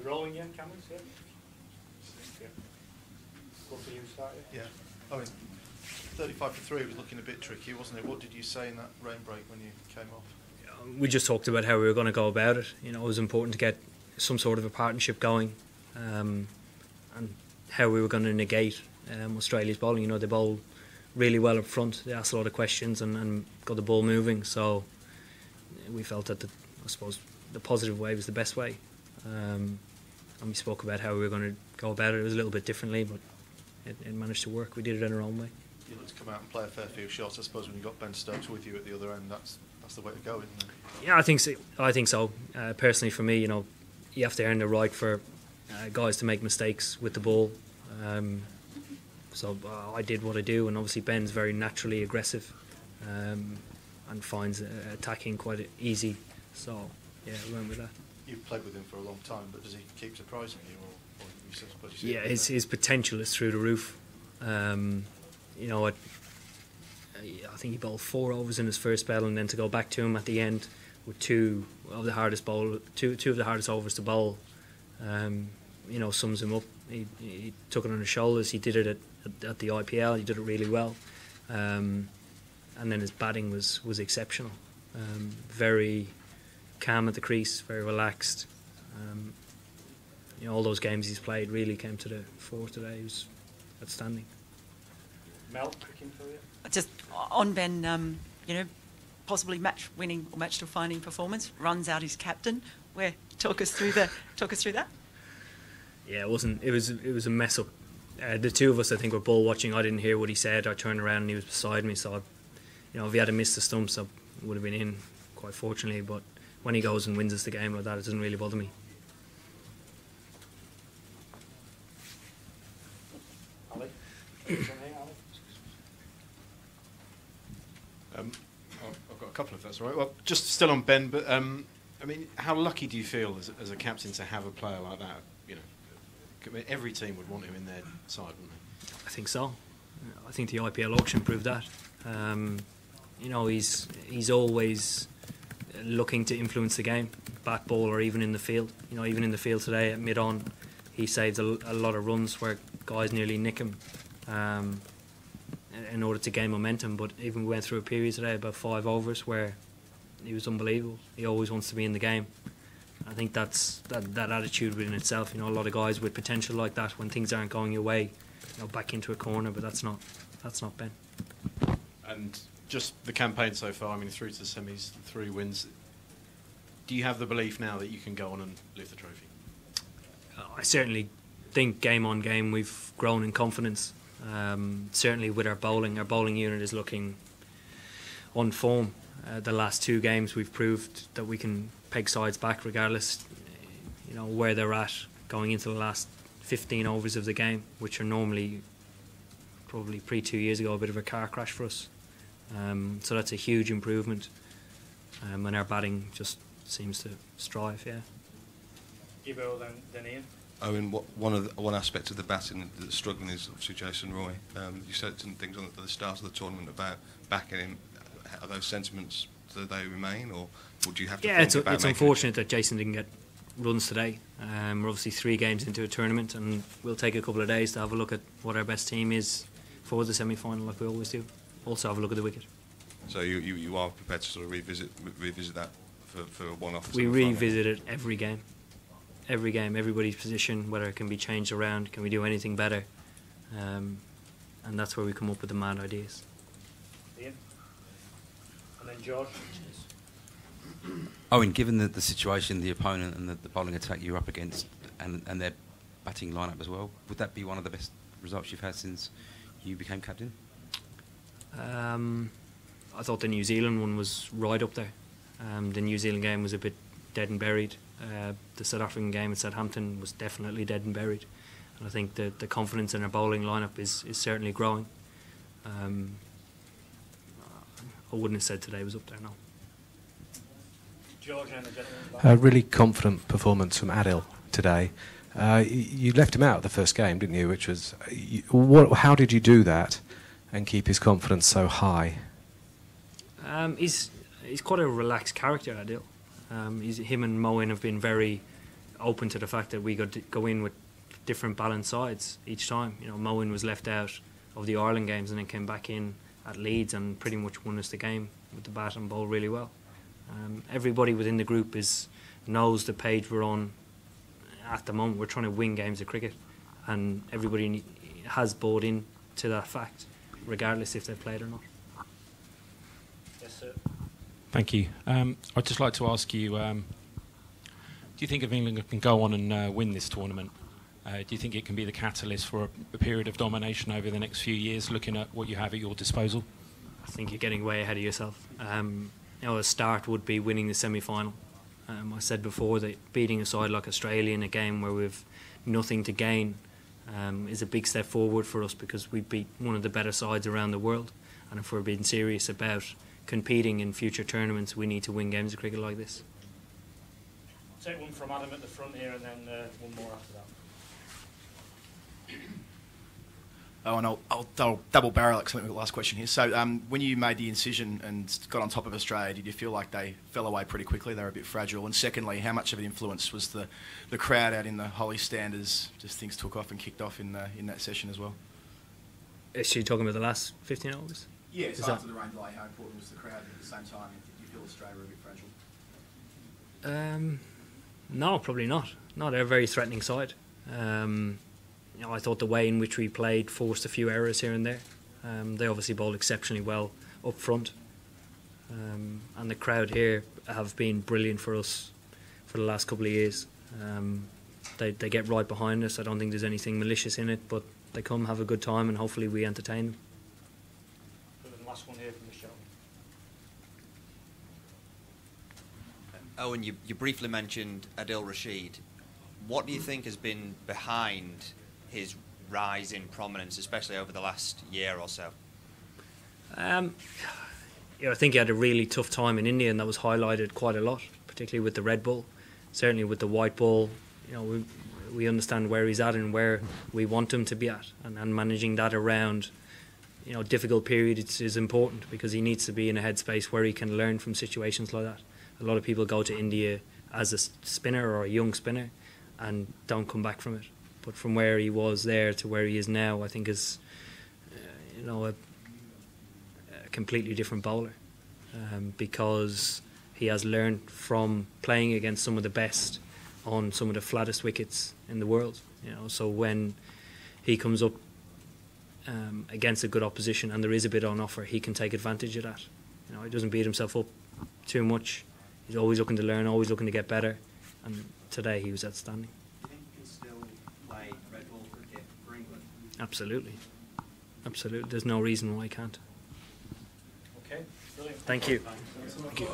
rolling yet, cameras? Yeah. Yeah. Good for you, start. Yeah. I mean, 35 for 3 was looking a bit tricky, wasn't it? What did you say in that rain break when you came off? We just talked about how we were going to go about it. You know, it was important to get some sort of a partnership going, and how we were going to negate Australia's bowling. You know, they bowled really well up front. They asked a lot of questions and got the ball moving. So we felt that I suppose the positive way was the best way. And we spoke about how we were going to go about it. It was a little bit differently, but it managed to work. We did it in our own way. You looked to come out and play a fair few shots. I suppose when you got Ben Stokes with you at the other end, that's the way to go, isn't it? Yeah, I think so. Personally, for me, you know, you have to earn the right for guys to make mistakes with the ball. So I did what I do, and obviously Ben's very naturally aggressive and finds attacking quite easy. So yeah, I went with that. You've played with him for a long time, but does he keep surprising you, or you suppose you see yeah, his potential is through the roof. You know, I think he bowled 4 overs in his first spell, and then to go back to him at the end with two of the hardest overs to bowl, you know, sums him up. He took it on his shoulders. He did it at the IPL. He did it really well, and then his batting was exceptional. Very calm at the crease, very relaxed. You know, all those games he's played really came to the fore today. He was outstanding. Mel, picking for you. Just on Ben, you know, possibly match-winning or match-defining performance. Runs out his captain. Talk us through that. Yeah, it wasn't. It was a mess up. The two of us, I think, were ball watching. I didn't hear what he said. I turned around and he was beside me. So, you know, if he had missed the stumps, I would have been in. Quite fortunately, but when he goes and wins us the game like that, it doesn't really bother me. Ali? I've got a couple if that's all right. Well, just still on Ben, but I mean, how lucky do you feel as a captain to have a player like that? You know, I mean, every team would want him in their side, wouldn't they? I think so. I think the IPL auction proved that. You know, he's always looking to influence the game, bat ball or even in the field. You know, even in the field today at mid-on, he saved a lot of runs where guys nearly nick him in order to gain momentum. But even we went through a period today, about 5 overs, where he was unbelievable. He always wants to be in the game. I think that attitude within itself. You know, a lot of guys with potential like that, when things aren't going your way, you know, back into a corner. But that's not Ben. And just the campaign so far, I mean, through to the semis, 3 wins. Do you have the belief now that you can go on and lift the trophy? I certainly think game on game we've grown in confidence. Certainly with our bowling unit is looking on form. The last 2 games we've proved that we can peg sides back regardless, you know, where they're at going into the last 15 overs of the game, which are normally probably 2 years ago a bit of a car crash for us. So that's a huge improvement, and our batting just seems to strive. Yeah. Ivo, then Ian. Owen, one aspect of the batting that's struggling is obviously Jason Roy. You said some things at the start of the tournament about backing him. Are those sentiments, do they remain, or would you have to? Yeah, it's unfortunate that Jason didn't get runs today. We're obviously 3 games into a tournament, and we'll take a couple of days to have a look at what our best team is for the semi-final, like we always do. Also have a look at the wicket. So you are prepared to sort of revisit that for a one-off? We revisit it every game. Every game, everybody's position, whether it can be changed around, can we do anything better? And that's where we come up with the mad ideas. Ian? And then George? Owen, given the situation, the opponent and the bowling attack you're up against and their batting lineup as well, would that be one of the best results you've had since you became captain? I thought the New Zealand one was right up there. The New Zealand game was a bit dead and buried. The South African game at Southampton was definitely dead and buried. And I think the confidence in our bowling lineup is certainly growing. I wouldn't have said today was up there, no. George and the gentleman. A really confident performance from Adil today. You left him out the first game, didn't you? Which was, how did you do that and keep his confidence so high? He's quite a relaxed character, Adil. Him and Moen have been very open to the fact that we got to go in with different balanced sides each time. You know, Moen was left out of the Ireland games and then came back in at Leeds and pretty much won us the game with the bat and ball really well. Everybody within the group knows the page we're on at the moment. We're trying to win games of cricket, and everybody has bought into that fact, regardless if they've played or not. Yes, sir. Thank you. I'd just like to ask you, do you think if England can go on and win this tournament, do you think it can be the catalyst for a period of domination over the next few years, looking at what you have at your disposal? I think you're getting way ahead of yourself. A start would be winning the semi-final. I said before that beating a side like Australia in a game where we've nothing to gain is a big step forward for us, because we beat one of the better sides around the world, and if we're being serious about competing in future tournaments, we need to win games of cricket like this. I'll take one from Adam at the front here, and then one more after that. Oh, and I'll double barrel it, something with the last question here. So when you made the incision and got on top of Australia, did you feel like they fell away pretty quickly? They were a bit fragile. And secondly, how much of an influence was the crowd out in the Holly Stand as just things took off and kicked off in that session as well? Is she talking about the last 15 overs? Yeah, so after the rain delay, how important was the crowd at the same time? Did you feel Australia were a bit fragile? No, probably not. No, they're a very threatening side. I thought the way in which we played forced a few errors here and there. They obviously bowled exceptionally well up front. And the crowd here have been brilliant for us for the last couple of years. They get right behind us. I don't think there's anything malicious in it, but they come, have a good time, and hopefully we entertain them. The last one here from the show. Owen, you briefly mentioned Adil Rashid. What do you think has been behind his rise in prominence, especially over the last year or so? I think he had a really tough time in India, and that was highlighted quite a lot, particularly with the red ball. Certainly with the white ball, we understand where he's at and where we want him to be at, and managing that around difficult periods is important, because he needs to be in a headspace where he can learn from situations like that. A lot of people go to India as a spinner or a young spinner and don't come back from it. But from where he was there to where he is now, I think is a completely different bowler, because he has learned from playing against some of the best on some of the flattest wickets in the world. So when he comes up against a good opposition and there is a bit on offer, he can take advantage of that. He doesn't beat himself up too much. He's always looking to learn, always looking to get better, and today he was outstanding. Do you think you can still play red ball cricket for England? Absolutely. There's no reason why I can't. Okay, brilliant. Thank you. Thanks.